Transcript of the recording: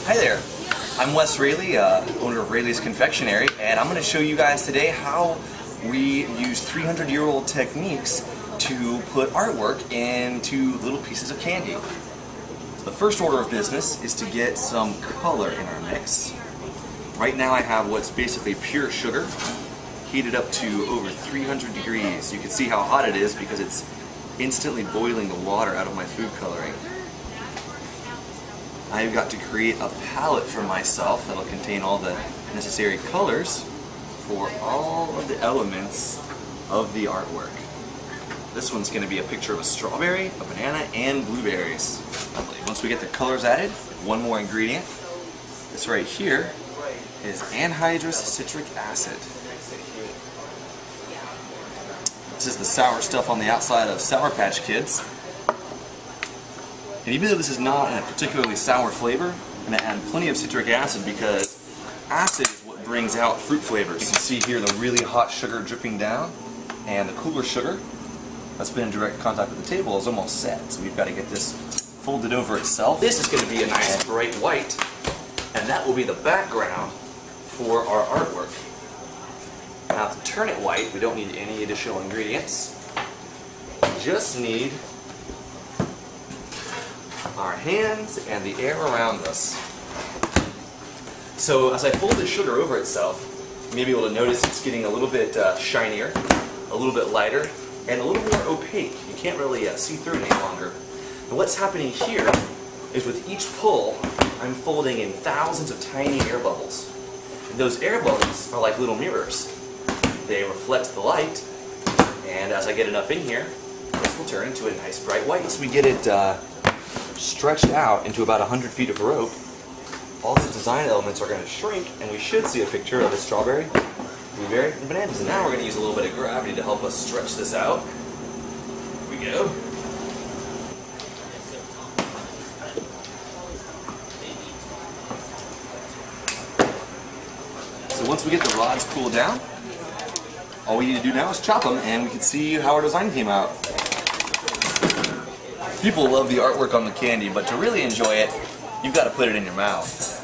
Hi there, I'm Wes Raley, owner of Raley's Confectionary, and I'm going to show you guys today how we use 300-year-old techniques to put artwork into little pieces of candy. The first order of business is to get some color in our mix. Right now I have what's basically pure sugar, heated up to over 300 degrees. You can see how hot it is because it's instantly boiling the water out of my food coloring. I've got to create a palette for myself that'll contain all the necessary colors for all of the elements of the artwork. This one's going to be a picture of a strawberry, a banana, and blueberries. Once we get the colors added, one more ingredient. This right here is anhydrous citric acid. This is the sour stuff on the outside of Sour Patch Kids. And even though this is not in a particularly sour flavor, I'm going to add plenty of citric acid because acid is what brings out fruit flavors. You can see here the really hot sugar dripping down, and the cooler sugar that's been in direct contact with the table is almost set. So we've got to get this folded over itself. This is going to be a nice bright white, and that will be the background for our artwork. Now to turn it white, we don't need any additional ingredients. We just need our hands and the air around us. So as I fold the sugar over itself, you may be able to notice it's getting a little bit shinier, a little bit lighter, and a little more opaque. You can't really see through it any longer. And what's happening here is with each pull, I'm folding in thousands of tiny air bubbles. And those air bubbles are like little mirrors. They reflect the light, and as I get enough in here, this will turn into a nice bright white. Once we get it stretched out into about 100 feet of rope, all the design elements are going to shrink, and we should see a picture of the strawberry, blueberry, and bananas. And now we're going to use a little bit of gravity to help us stretch this out. Here we go. So once we get the rods cooled down, all we need to do now is chop them, and we can see how our design came out. People love the artwork on the candy, but to really enjoy it, you've got to put it in your mouth.